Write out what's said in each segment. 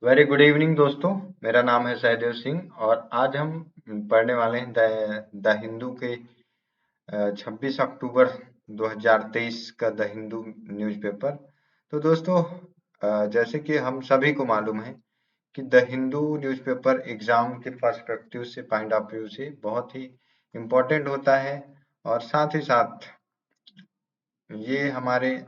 Very good evening दोस्तों। मेरा नाम है सहदेव सिंह और आज हम पढ़ने वाले हैं द हिंदू के 26 अक्टूबर 2023 का द हिंदू न्यूज़पेपर। तो दोस्तों, जैसे कि हम सभी को मालूम है कि द हिंदू न्यूज़पेपर एग्जाम के पर्सपेक्टिव से, पॉइंट ऑफ व्यू से बहुत ही इम्पोर्टेंट होता है। और साथ ही साथ ये हमारे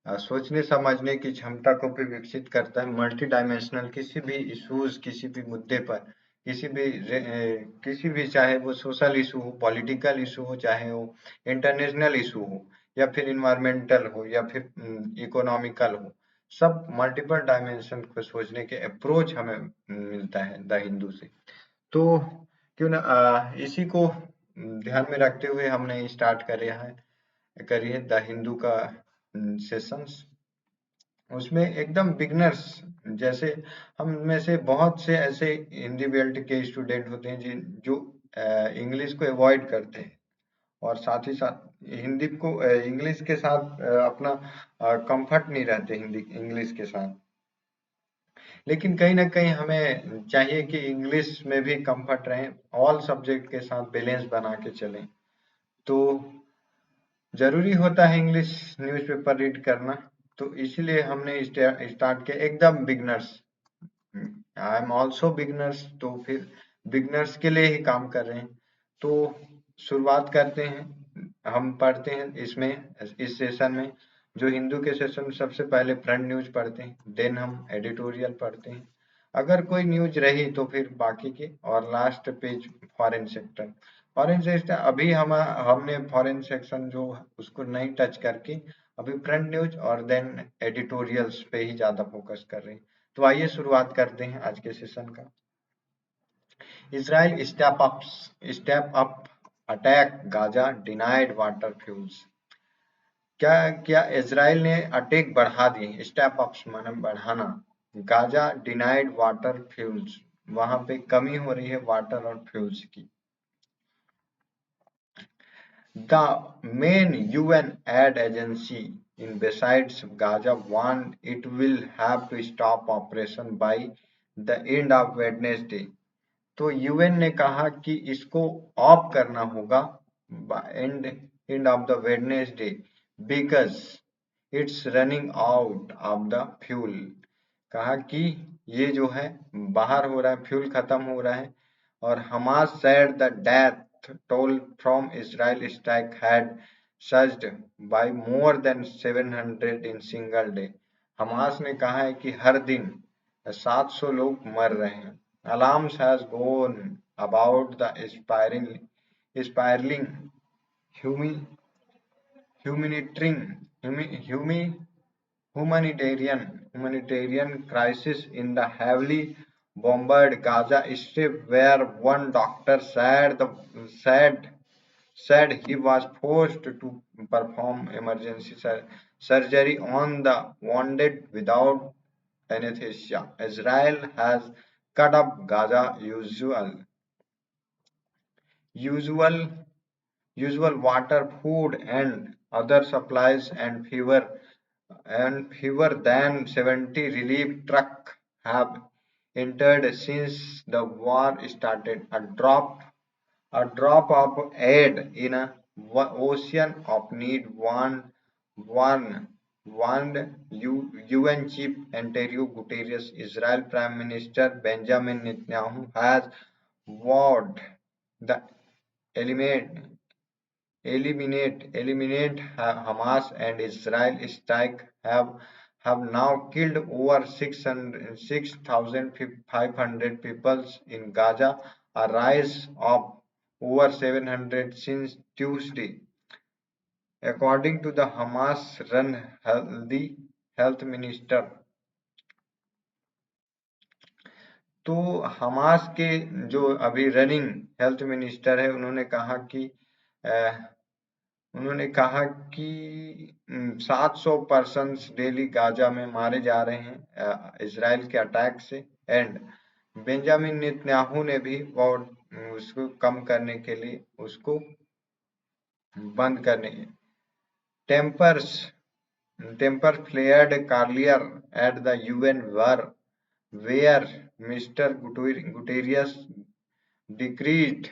सोचने समझने की क्षमता को भी विकसित करता है। मल्टी डायमेंशनल किसी भी इश्यूज, किसी भी मुद्दे पर, किसी भी चाहे वो सोशल इशू हो, पॉलिटिकल इशू हो, चाहे वो इंटरनेशनल इशू हो, या फिर इन्वायरमेंटल हो, या फिर इकोनॉमिकल हो, सब मल्टीपल डायमेंशन को सोचने के अप्रोच हमें मिलता है द हिंदू से। तो क्यों ना इसी को ध्यान में रखते हुए हमने स्टार्ट करी है द हिंदू का सेशंस। उसमें एकदम बिगनर्स जैसे हम में से बहुत से ऐसे हिंदी बेल्ट के स्टूडेंट होते हैं जो इंग्लिश को अवॉइड करते हैं, और साथ ही साथ हिंदी को इंग्लिश के साथ अपना कंफर्ट नहीं रहते हिंदी इंग्लिश के साथ। लेकिन कहीं ना कहीं हमें चाहिए कि इंग्लिश में भी कंफर्ट रहे, ऑल सब्जेक्ट के साथ बैलेंस बना के चलें। तो जरूरी होता है इंग्लिश न्यूज़पेपर रीड करना। तो इसीलिए हमने स्टार्ट किया एकदम beginners. I am also beginners, तो फिर बिगनर्स के लिए ही काम कर रहे हैं। तो शुरुआत करते हैं। हम पढ़ते हैं इसमें, इस सेशन में, जो हिंदू के सेशन में सबसे पहले फ्रंट न्यूज पढ़ते हैं, देन हम एडिटोरियल पढ़ते हैं। अगर कोई न्यूज रही तो फिर बाकी के, और last page foreign sector. Foreign sector अभी हमने फॉरेन सेक्शन जो है, उसको नहीं टच करके अभी फ्रंट न्यूज और देन एडिटोरियल्स पे ही ज्यादा फोकस कर रहे हैं। तो आइए शुरुआत करते हैं आज के सेशन का। Israel step up attack Gaza denied water fuels. क्या क्या इजराइल ने अटैक बढ़ा दिए, स्टेप अप माने बढ़ाना। गाजा डिनाइड वाटर फ्यूल्स, वहां पे कमी हो रही है वाटर और फ्यूल्स की। The main UN aid agency in besides Gaza warned it will have to stop operation by the end of Wednesday. तो यूएन ने कहा कि इसको ऑफ करना होगा end of the Wednesday, because it's running out of the fuel. कहा कि ये जो है बाहर हो रहा है, फ्यूल खत्म हो रहा है। और Hamas said the death toll from Israel strike had surged by more than 700 in single day. Hamas ने कहा है कि हर दिन 700 लोग मर रहे हैं। Alarms has gone about the spiraling humi- humanitarian humanitarian crisis in the heavily bombarded Gaza Strip, where one doctor said said he was forced to perform emergency surgery on the wounded without anesthesia. Israel has cut up Gaza usual usual water, food, and other supplies, and fewer than 70 relief trucks have entered since the war started. A drop of aid in a ocean of need, warned UN Chief Antonio Guterres. Israel Prime Minister Benjamin Netanyahu has vowed the eliminate eliminate Hamas and Israel strike have now killed over 6,500 people in Gaza, a rise of over 700 since Tuesday, according to the Hamas-run health minister. तो Hamas के जो अभी running health minister है, उन्होंने कहा कि 700 persons daily Gaza में मारे जा रहे हैं इजराइल के अटैक से। एंड बेंजामिन नेतन्याहू ने भी उसको कम करने के लिए, उसको बंद करने tempers temper flared earlier at the UN where where Mr. Guterres decried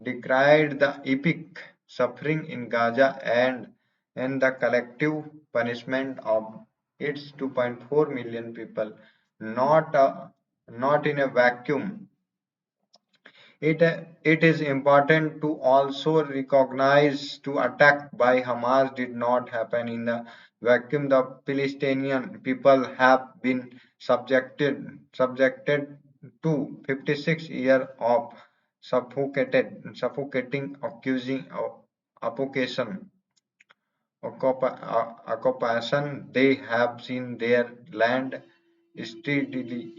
decried the epic suffering in Gaza and the collective punishment of its 2.4 million people, not, not in a vacuum. It is important to also recognize to attack by Hamas did not happen in the vacuum. The Palestinian people have been subjected to 56 years of suffocating accusing occupation. They have seen their land steadily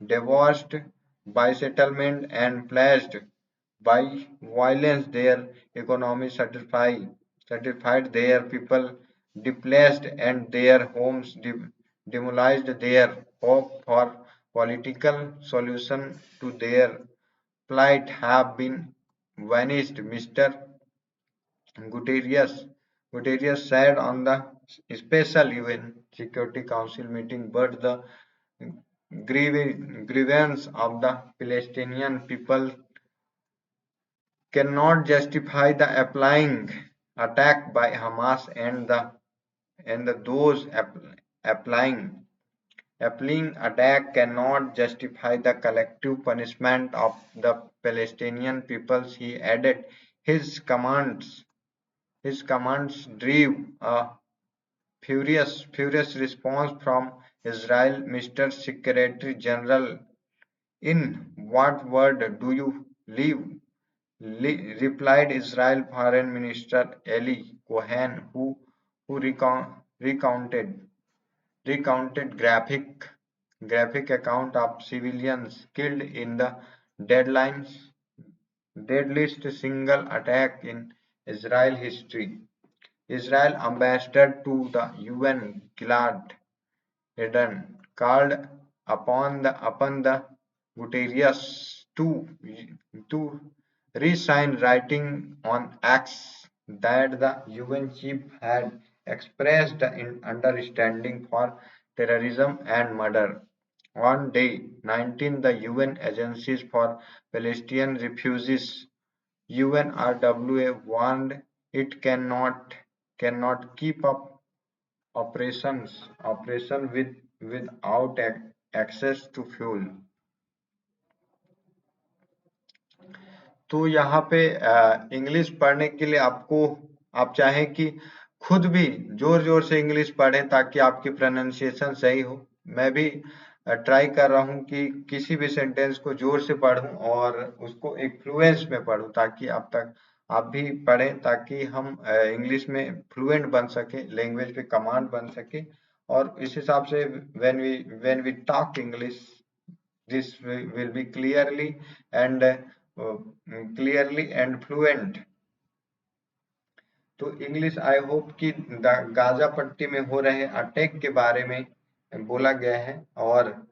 divorced by settlement and placed by violence. Their economy certified, their people displaced, and their homes demolished. Their hope for political solution to their plight have been vanished. Mr. Guterres, Guterres said on the special UN Security Council meeting, but the grievance of the Palestinian people cannot justify the applying attack by Hamas and those applying attack cannot justify the collective punishment of the Palestinian peoples. He added his commands drew a furious response from Israel. Mr. Secretary General, in what world do you live? Replied Israel Foreign Minister Eli Cohen, who recounted graphic account of civilians killed in the deadliest single attack in Israel history. Israel ambassador to the UN Gilad Eden called upon the Guterres to re-sign, writing on X that the UN chief had expressed an understanding for terrorism and murder. On day 19, the UN Agencies for Palestinian Refugees (UNRWA) warned it cannot keep up operation without access to fuel. तो यहाँ पे English पढ़ने के लिए आप चाहें कि खुद भी जोर जोर से इंग्लिश पढ़ें ताकि आपकी प्रोनाउंसिएशन सही हो। मैं भी ट्राई कर रहा हूँ कि किसी भी सेंटेंस को जोर से पढूं और उसको एक फ्लुएंस में पढूं ताकि आप भी पढ़ें ताकि हम इंग्लिश में फ्लुएंट बन सके, लैंग्वेज पे कमांड बन सके और इस हिसाब से when we talk English this will be clearly and fluent. तो इंग्लिश आई होप कि गाजा पट्टी में हो रहे अटैक के बारे में बोला गया है और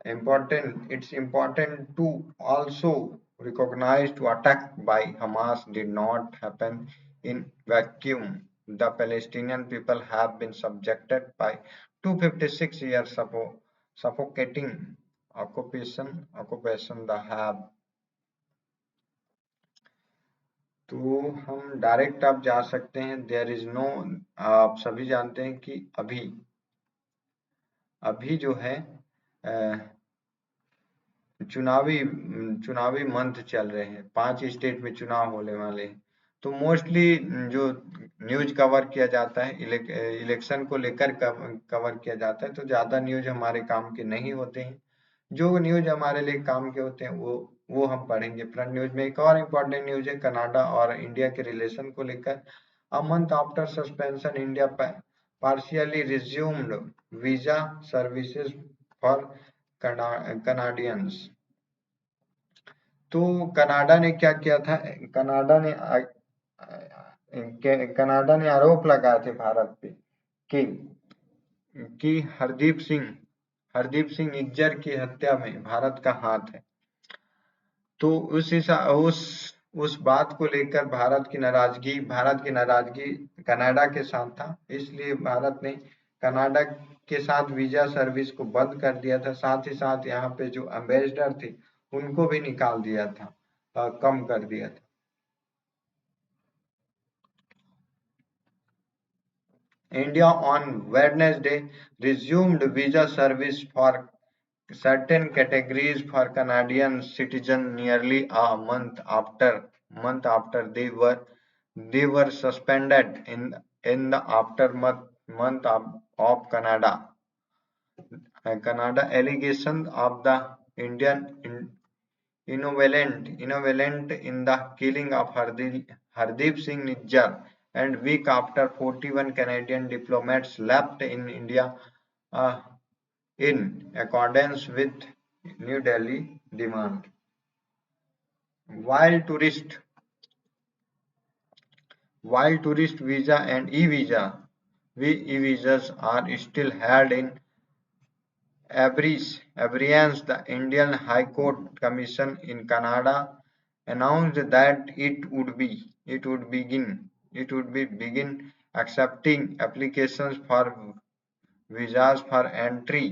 it's important to also recognize to attack by Hamas did not happen in vacuum. The Palestinian people have been subjected by 256 years suffocating occupation the have. तो हम डायरेक्ट आप जा सकते हैं देयर इज नो। आप सभी जानते हैं कि अभी जो है चुनावी मंथ चल रहे हैं, 5 स्टेट में चुनाव होने वाले हैं। तो मोस्टली जो न्यूज कवर किया जाता है इलेक्शन को लेकर कवर किया जाता है, तो ज्यादा न्यूज हमारे काम के नहीं होते हैं। जो न्यूज हमारे लिए काम के होते हैं वो हम पढ़ेंगे। फ्रंट न्यूज में एक और इम्पोर्टेंट न्यूज है कनाडा और इंडिया के रिलेशन को लेकर। A month after suspension India partially resumed visa services for Canadians. तो कनाडा ने क्या किया था, कनाडा ने आरोप लगाए थे भारत पे कि हरदीप सिंह निज्जर की हत्या में भारत का हाथ है। तो उस बात को लेकर भारत की नाराजगी कनाडा के साथ था, इसलिए भारत ने के साथ वीजा सर्विस को बंद कर दिया था। साथ ही साथ यहाँ पे जो एम्बेसडर थे उनको भी निकाल दिया था, कम कर दिया था। India on Wednesday resumed visa service for certain categories for Canadian citizens nearly a month after they were suspended in the aftermath month of Canada allegation of the Indian involvement in the killing of Hardeep Singh Nijjar, and week after 41 Canadian diplomats left in India uh, in accordance with New Delhi demand. While tourist while tourist visa and e-visas are still held in abeyance, the Indian High Court Commission in Canada announced that it would begin accepting applications for visas for entry,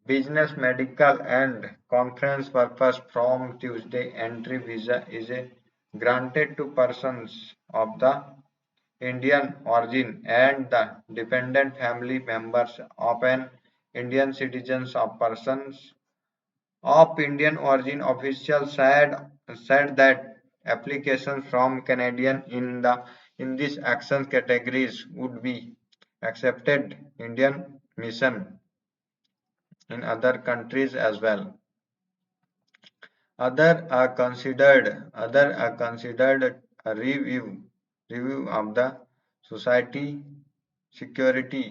business, medical, and conference purpose from Tuesday. Entry visa is granted to persons of the Indian origin and the dependent family members of an Indian citizens of persons of Indian origin. Officials said that applications from Canadian in these action categories would be accepted Indian mission in other countries as well. Other are considered a review of the society security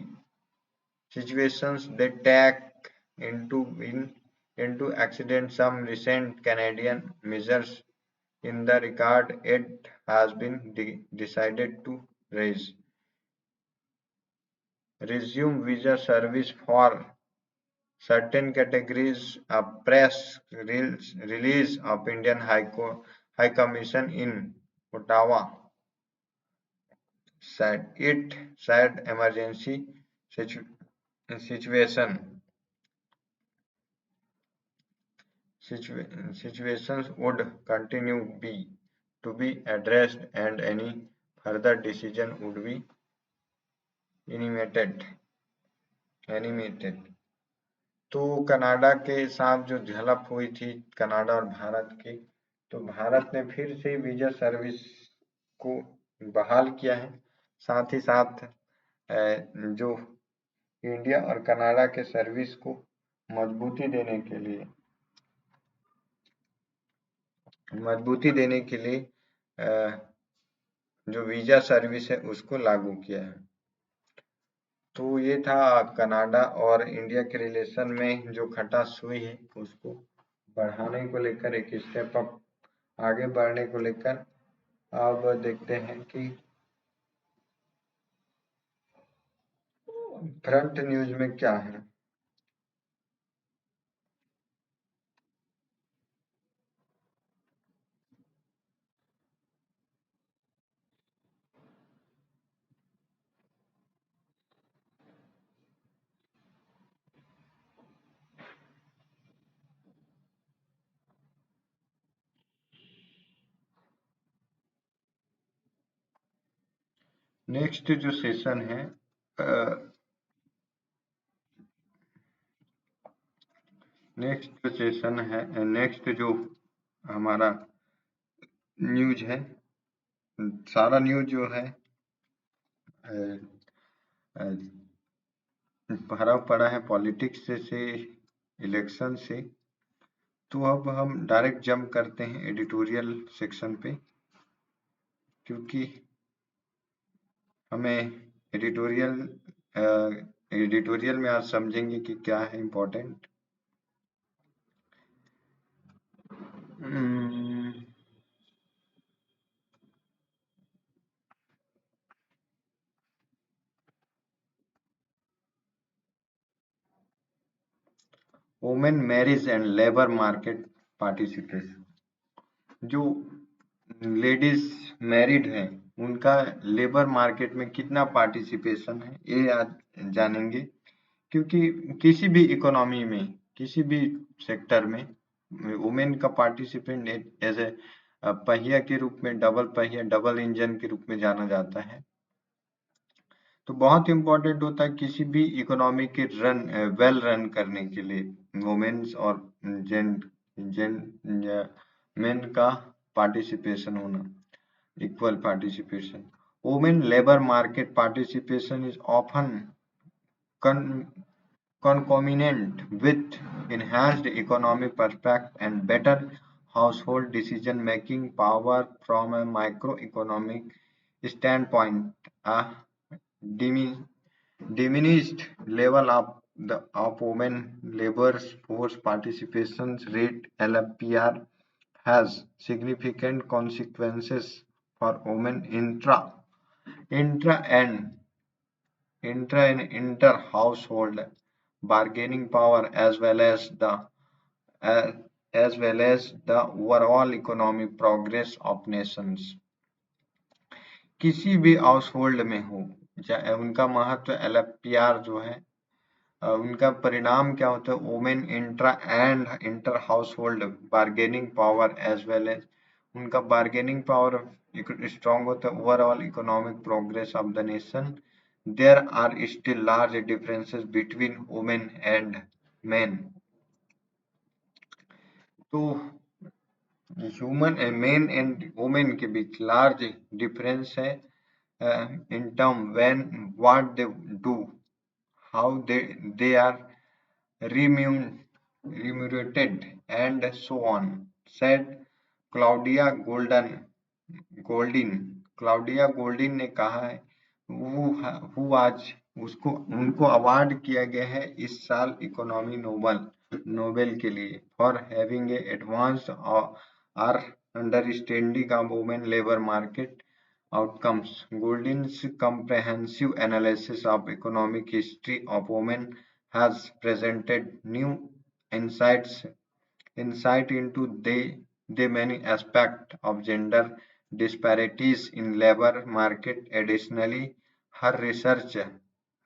situations that take into accident. Some recent Canadian measures in the regard. It has been decided to resume visa service for certain categories. A press release of Indian High Commission in Ottawa said emergency situ- situation situations would continue to be addressed, and any further decision would be animated. तो Canada के साथ जो झड़प हुई थी Canada और भारत की, तो भारत ने फिर से वीजा सर्विस को बहाल किया है। साथ ही साथ जो इंडिया और कनाडा के सर्विस को मजबूती देने के लिए जो वीजा सर्विस है उसको लागू किया है। तो ये था कनाडा और इंडिया के रिलेशन में जो खटास हुई है उसको बढ़ाने को लेकर एक स्टेप अप आगे बढ़ने को लेकर। अब देखते हैं कि फ्रंट न्यूज में क्या है। नेक्स्ट जो सेशन है नेक्स्ट जो हमारा न्यूज है, सारा न्यूज जो है भरा पड़ा है पॉलिटिक्स से इलेक्शन से। तो अब हम डायरेक्ट जंप करते हैं एडिटोरियल सेक्शन पे, क्योंकि हमें एडिटोरियल में आज समझेंगे कि क्या है important. Women marriage and labour market participation. जो लेडीज मैरिड हैं उनका लेबर मार्केट में कितना पार्टिसिपेशन है, ये आज जानेंगे, क्योंकि किसी भी इकोनॉमी में, किसी भी सेक्टर में वुमेन का पार्टिसिपेंट एज ए पहिया के रूप में, डबल पहिया, डबल इंजन के रूप में जाना जाता है। तो बहुत इम्पोर्टेंट होता है किसी भी इकोनॉमी के वेल रन करने के लिए वुमेन्स और जेन जेन मेन का पार्टिसिपेशन होना, equal participation. Women labour market participation is often concomitant with enhanced economic prospects and better household decision-making power. From a microeconomic standpoint, a dimin- diminished level of women labor force participation rate (LFPR) has significant consequences for women intra and inter-household bargaining power, uh, as well as the overall economic progress of nations. किसी भी house hold में हो, उनका महत्व LFPR जो है, उनका परिणाम क्या होता है? Women intra and inter household bargaining power as well as, उनका बार्गेनिंग पावर स्ट्रांग होता है। Overall economic progress of the nation, there are still large differences between women and men. तो मेन एंड वुमेन के बीच large difference है in term when what they do, how they are remunerated and so on, said Claudia Goldin ने कहा है, वो आज उनको award किया गया है इस साल इकोनॉमी नोबेल के लिए फॉर हैविंग एडवांस्ड और understanding of women labour market outcomes. Goldin's comprehensive analysis of economic history of women has presented new insight into the many aspects of gender disparities in labor market. Additionally, her research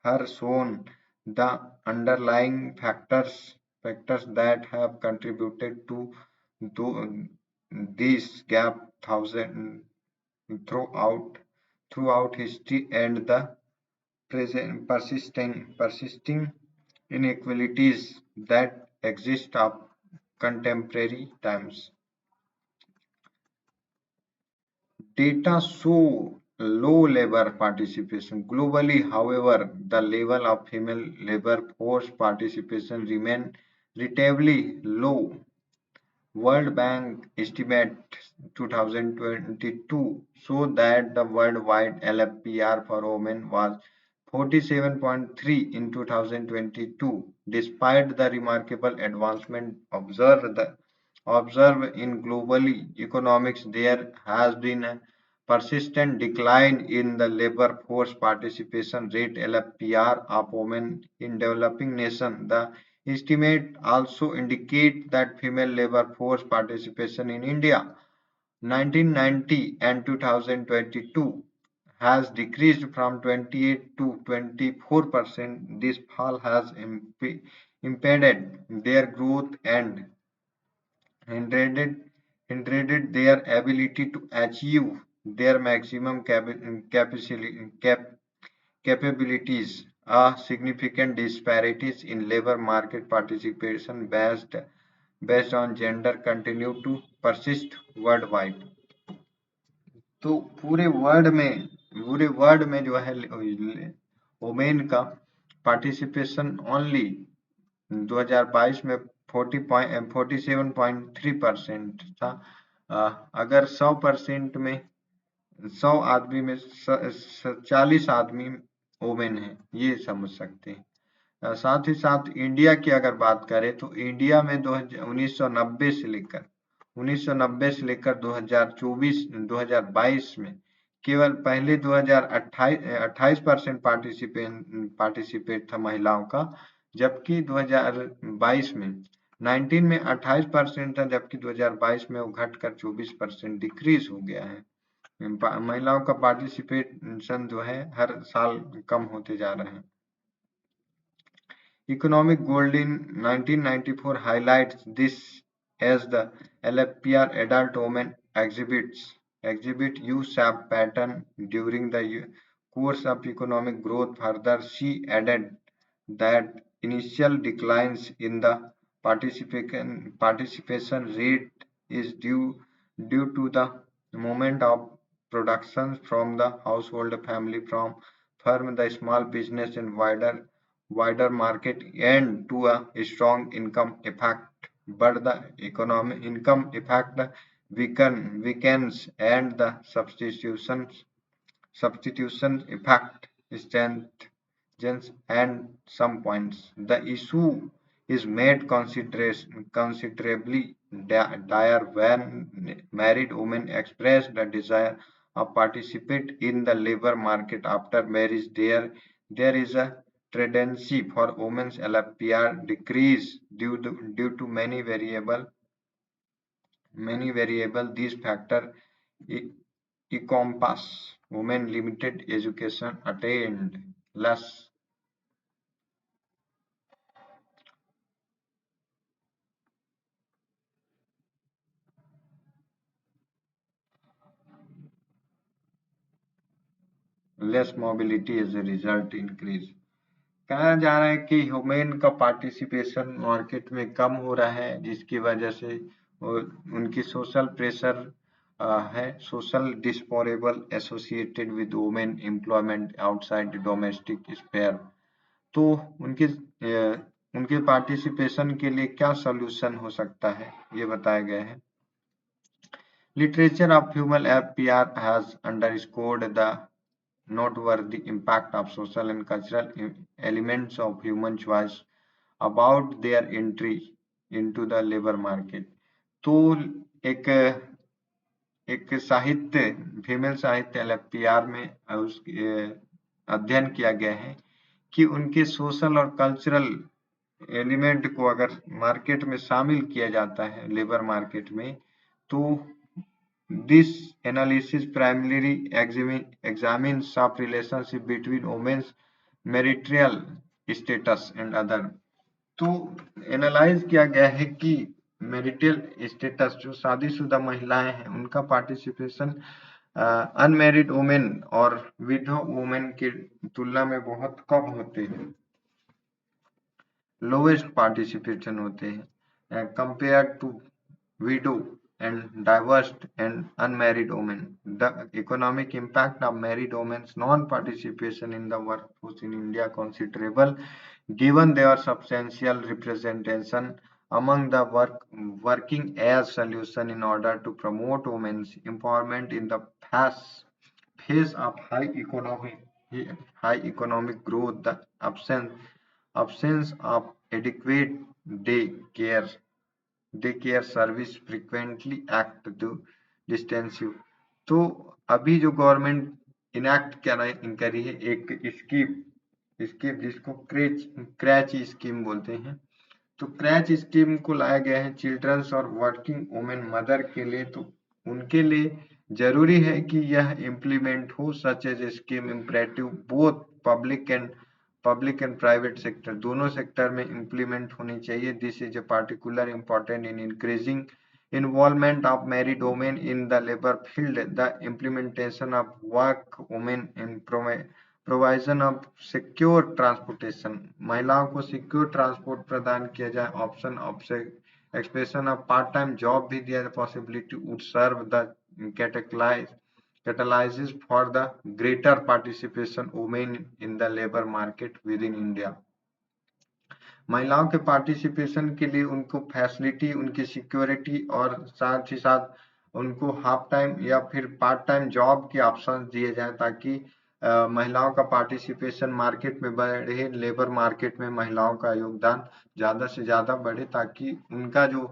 has shown the underlying factors that have contributed to this gap throughout history and the persisting inequalities that exist of contemporary times. Data show low labor participation globally. However, the level of female labor force participation remain relatively low. World Bank estimates 2022 show that the worldwide LFPR for women was 47.3 in 2022. Despite the remarkable advancement observed in global economics, there has been a persistent decline in the labor force participation rate (LFPR) of women in developing nations. The estimate also indicate that female labor force participation in India 1990 and 2022 has decreased from 28 to 24%. This fall has impeded their growth and hindered their ability to achieve their maximum capabilities. A significant disparities in labor market participation based on gender continue to persist worldwide. तो पूरे world में जो है women का participation only 2022 में 47.3% था। अगर 100% में 100 आदमी में 40 आदमी वुमेन है, ये समझ सकते हैं। साथ ही साथ इंडिया की अगर बात करें तो इंडिया में 1990 से लेकर 2022 में केवल पहले 28% पार्टिसिपेट था महिलाओं का, जबकि 2022 में 19 में 28% था, जबकि 2022 में वो घटकर 24% डिक्रीज हो गया है। महिलाओं का पार्टिसिपेशन जो है हर साल कम होते जा रहे हैं। Economic Gold in 1994 highlights this as the LFPR adult women exhibit U-shaped pattern during the course of economic growth. Further, she added that initial declines in the participation rate is due to the movement of production from the household family from firm the small business and wider market and to a strong income effect, but the economic income effect weakens and the substitution effect strengthens and some points. The issue is made considerably dire when married women express the desire to participate in the labor market after marriage. There is a tendency for women's LFPR decrease due to many variable. These factors encompass women limited education attained less mobility as a result increase. कहा जा रहा है कि humane का participation market में कम हो रहा है जिसकी वजह से उनकी सोशल प्रेशर है social disapproval associated with women employment outside domestic sphere. तो उनके पार्टिसिपेशन के लिए क्या सॉल्यूशन हो सकता है ये बताया गया है। Literature of human FPR has underscored the noteworthy impact of social and cultural elements of human choice about their entry into the labor market। तो एक एक साहित्य फीमेल साहित्य LFPR में उस अध्ययन किया गया है कि उनके सोशल और कल्चरल एलिमेंट को अगर मार्केट में शामिल किया जाता है लेबर मार्केट में तो this analysis primarily examines of relationship between women's marital status and other। तो एनालाइज किया गया है कि मैरिटल स्टेटस जो शादीशुदा महिलाएं हैं उनका पार्टिसिपेशन अनमैरिड वुमेन और विडो वुमेन की तुलना में बहुत कम होते हैं, लोवेस्ट पार्टिसिपेशन होते हैं compare to widow and divorced and unmarried women. The economic impact of married women's non-participation in the workforce in India considerable, given their substantial representation among the working as solution in order to promote women's empowerment in the phase of high economic growth. The absence of adequate day care service frequently act to expensive. तो अभी जो government enact करी है एक scheme जिसको क्रैच scheme बोलते हैं। तो क्रैच स्कीम को लाया गया है चिल्ड्रंस और वर्किंग वुमेन मदर के लिए। तो उनके लिए जरूरी है कि यह इम्प्लीमेंट हो such as scheme imperative both public and private sector दोनों सेक्टर में इम्प्लीमेंट होनी चाहिए। This is a particular important in increasing involvement of married women in the labor field, the implementation of work women in provision of secure transportation, महिलाओं को secure transport प्रदान किया जाए, option of expression of part time job भी दिया जाए, possibility would serve the catalysis for the greater participation women in the labor market within India। महिलाओं के पार्टिसिपेशन के लिए उनको फैसिलिटी उनकी सिक्योरिटी और साथ ही साथ उनको हाफ टाइम या फिर पार्ट टाइम जॉब के ऑप्शन दिए जाए ताकि महिलाओं का पार्टिसिपेशन मार्केट में बढ़े, लेबर मार्केट में महिलाओं का योगदान ज्यादा से ज्यादा बढ़े ताकि उनका जो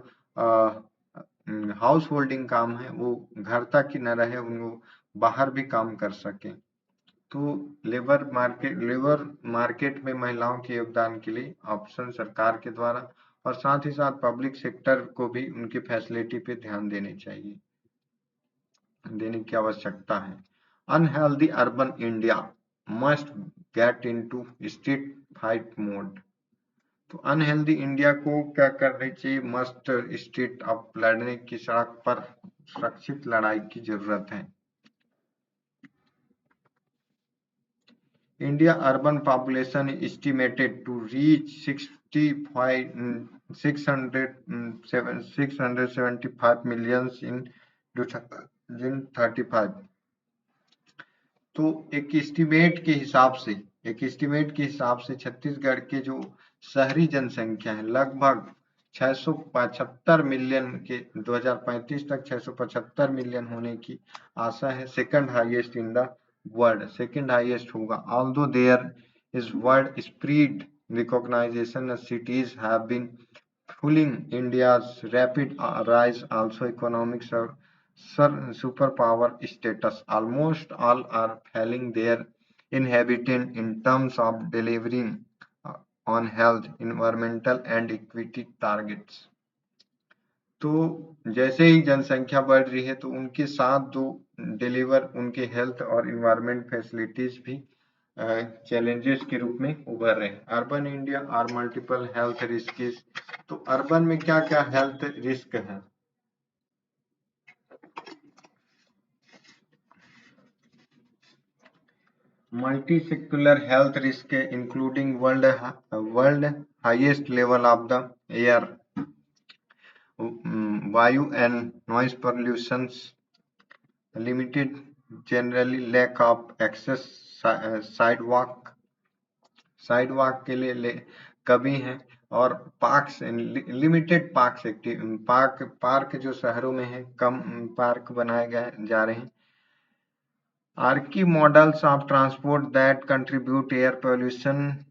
हाउस होल्डिंग काम है वो घर तक ही न रहे, उनको बाहर भी काम कर सके। तो लेबर मार्केट में महिलाओं के योगदान के लिए ऑप्शन सरकार के द्वारा और साथ ही साथ पब्लिक सेक्टर को भी उनकी फैसिलिटी पे ध्यान देने की आवश्यकता है। Unhealthy urban India must get into street fight mode. तो अनहेल्दी इंडिया को क्या करना चाहिए? मस्ट स्ट्रीट अब लड़ने की सड़क पर सुरक्षित लड़ाई की जरूरत है। India urban population is estimated to reach 65 675 millions in 2035। तो एक एस्टिमेट के हिसाब से छत्तीसगढ़ के जो शहरी जनसंख्या है लगभग 675 मिलियन के 2035 तक 675 मिलियन होने की आशा है। Second highest in the world, second highest होगा। Although there is world spread recognisation cities have been fueling India's rapid rise, also economic superpower status. Almost all are failing their inhabitants in terms of delivering on health, environmental and equity targets. तो जैसे ही जनसंख्या बढ़ रही है तो उनके साथ जो डिलीवर उनके हेल्थ और इन्वायरमेंट फैसिलिटीज भी चैलेंजेस के रूप में उभर रहे हैं। अर्बन इंडिया और मल्टीपल हेल्थ रिस्क। तो अर्बन में क्या क्या हेल्थ रिस्क है? Multi-secular health risk including world highest level of the air, vayu and noise pollutions, limited generally lack of access, sidewalk के लिए कमी है, और पार्क्स लिमिटेड पार्क जो शहरों में है कम पार्क बनाए जा रहे हैं। Archie models of transport that contribute air pollution,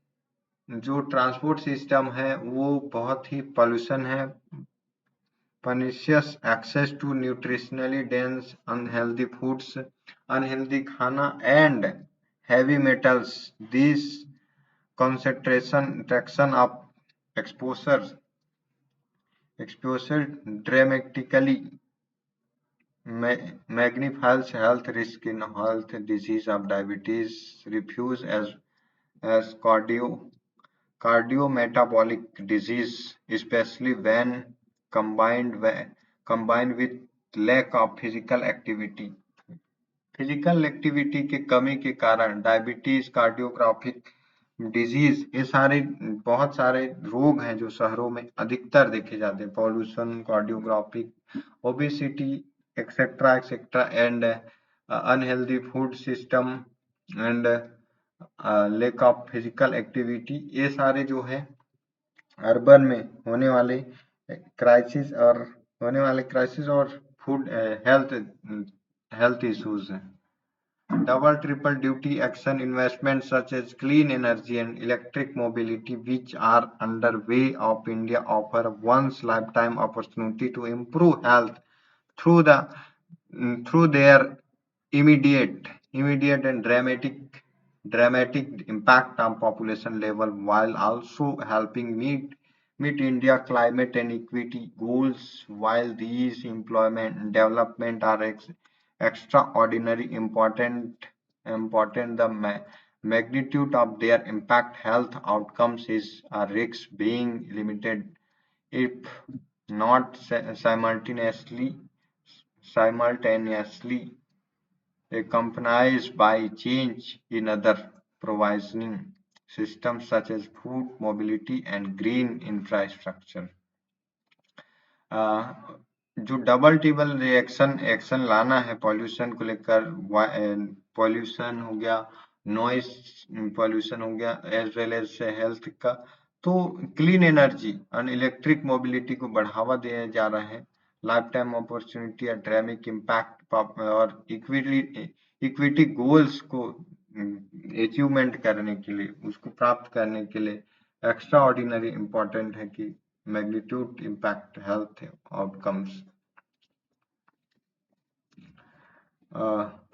जो ट्रांसपोर्ट सिस्टम है वो बहुत ही पोल्यूशन है। pernicious access to nutritionally dense unhealthy foods, unhealthy खाना and heavy metals, these concentration of exposure dramatically magnifies health risk in health disease of diabetes, refuse as cardiometabolic disease, especially when combined with lack of physical activity। Physical activity के कमी के कारण diabetes, cardiographic disease, ये सारे बहुत सारे रोग हैं जो शहरों में अधिकतर देखे जाते हैं। Pollution, cardiographic, obesity etcetera etcetera and unhealthy food system and lack of physical activity, ये सारे जो है अर्बन में होने वाले क्राइसिस और फूड हेल्थ इश्यूज हैं। Double triple duty action investments such as clean energy and electric mobility, which are underway of India, offer once lifetime opportunity to improve health through their immediate and dramatic impact on population level, while also helping meet India climate and equity goals. While these employment and development are extraordinary important, the magnitude of their impact health outcomes is a risk being limited if not simultaneously accompanied by change in other provisioning systems such as food, mobility and green infrastructure। जो double table action लाना है pollution को लेकर, pollution हो गया, noise pollution हो गया, as well as health का, तो क्लीन एनर्जी और इलेक्ट्रिक मोबिलिटी को बढ़ावा दिया जा रहा है। लाइफ टाइम अपॉर्चुनिटी और ड्रामिक इम्पैक्ट और इक्विटी गोल्स को अचीवमेंट करने के लिए, उसको प्राप्त करने के लिए एक्स्ट्रा ऑर्डिनरी इम्पोर्टेंट है कि magnitude impact health outcomes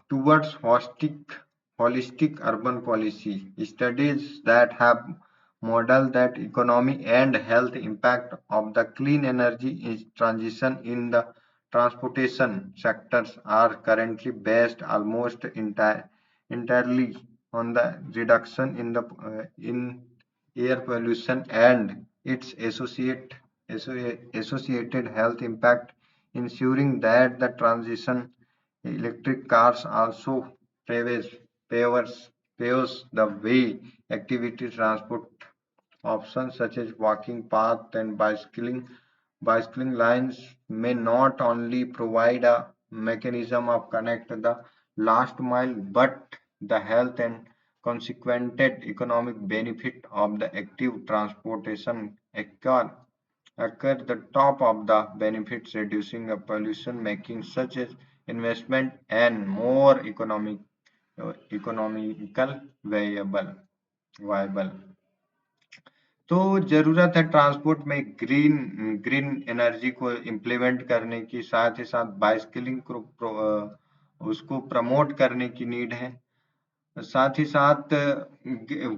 towards holistic urban policy. Studies that have modeled that economy and health impact of the clean energy transition in the transportation sectors are currently based almost entirely on the reduction in air pollution and its associated health impact, ensuring that the transition electric cars also paves, paves the way. Activity transport options such as walking path and bicycling lines may not only provide a mechanism of connect the last mile, but the health and consequent economic benefit of the active transportation occur the top of the benefits, reducing the pollution, making such as investment and more economical viable. तो जरूरत है transport में green green energy को implement करने की, साथ ही साथ बाइसिकलिंग को उसको प्रमोट करने की नीड है, साथ ही साथ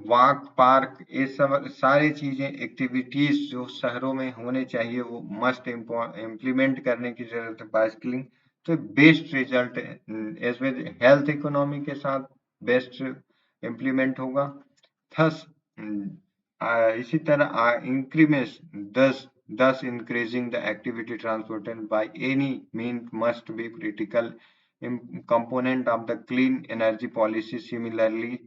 वॉक पार्क ये सब सारी चीजें एक्टिविटीज जो शहरों में होने चाहिए वो मस्ट इम्प्लीमेंट करने की जरूरत है बाइसिकलिंग। तो best result as well health economy के साथ बेस्ट इम्प्लीमेंट होगा। थस इसी तरह increment thus increasing the activity transported by any means must be critical component of the clean energy policy. Similarly,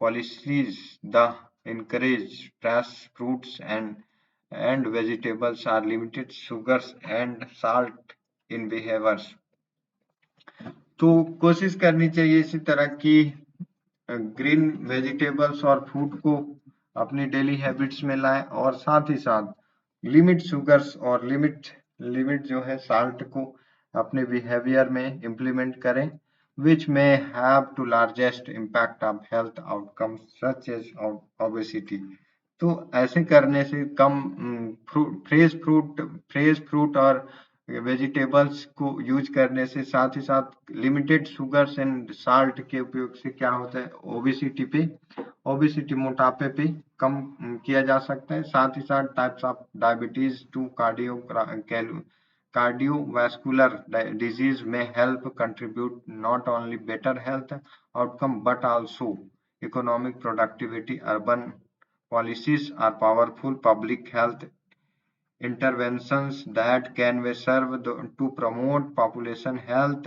policies that encourage fresh fruits and vegetables are limited sugars and salt in behaviors. तो कोशिश करनी चाहिए इसी तरह की green vegetables और food को अपनी डेली हैबिट्स में लाएं, और साथ ही साथ लिमिट शुगर्स और लिमिट जो है साल्ट को अपने बिहेवियर में इम्प्लीमेंट करें, which may have to largest impact of health outcomes such as obesity. तो ऐसे करने से कम फ्रेश फ्रूट और वेजिटेबल्स को यूज करने से, साथ ही साथ लिमिटेड शुगर्स एंड साल्ट के उपयोग से क्या होता है, ओबेसिटी मोटापे पे कम किया जा सकता है। साथ ही साथ types of diabetes to cardiovascular disease may help contribute not only better health outcome but also economic productivity. Urban policies are powerful public health interventions that can be served to promote population health.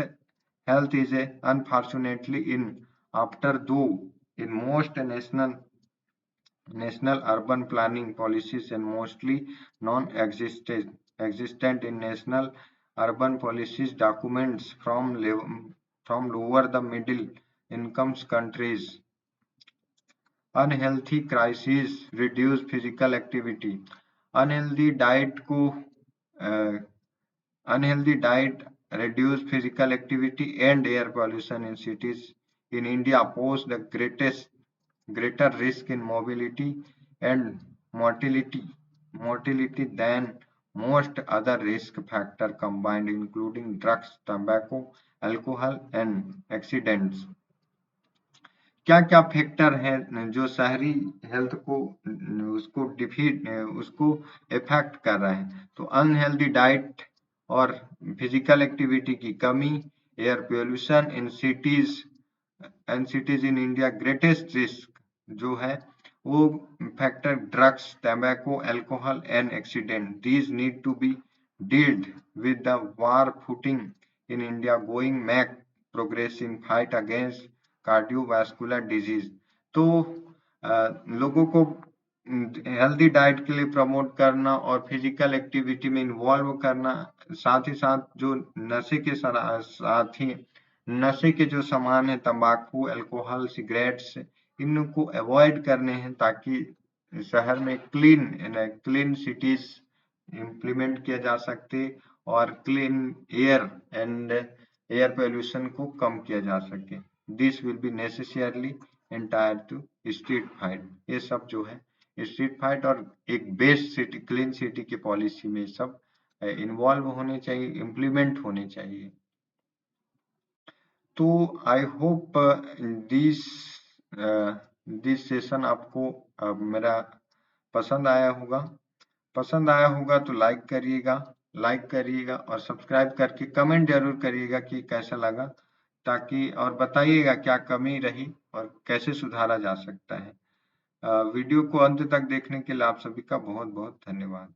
Health is unfortunately in after though in most national urban planning policies and mostly non-existent in national urban policies documents from lower the middle incomes countries. Unhealthy crises reduce physical activity. Unhealthy diet reduce physical activity and air pollution in cities in India pose the greater risk in mobility and mortality than most other risk factor combined, including drugs, tobacco, alcohol and accidents. क्या क्या factor है जो शहरी health को उसको effect कर रहे हैं? तो अनहेल्दी डाइट और फिजिकल एक्टिविटी की कमी, air pollution in cities in India, greatest risk जो है वो factor drugs, tobacco, alcohol and accident. These need to be dealt with the war footing in India going make progress in fight against cardiovascular disease. तो लोगों को healthy diet के लिए promote करना और फिजिकल एक्टिविटी में इन्वॉल्व करना, साथ ही साथ जो नशे के जो सामान है तंबाकू, अल्कोहल, सिगरेट्स, इनको अवॉइड करने हैं ताकि शहर में क्लीन सिटीज इम्प्लीमेंट किया जा सके और clean air and air pollution को कम किया जा सके. This will be necessarily entire to street fight. ये सब जो है स्ट्रीट फाइट और एक बेस्ट सिटी क्लीन सिटी की पॉलिसी में सब इन्वॉल्व होने चाहिए, इम्प्लीमेंट होने चाहिए. तो आई होप दिस सेशन आपको मेरा पसंद आया होगा तो लाइक करिएगा और सब्सक्राइब करके कमेंट जरूर करिएगा कि कैसा लगा, ताकि और बताइएगा क्या कमी रही और कैसे सुधारा जा सकता है. वीडियो को अंत तक देखने के लिए आप सभी का बहुत बहुत धन्यवाद।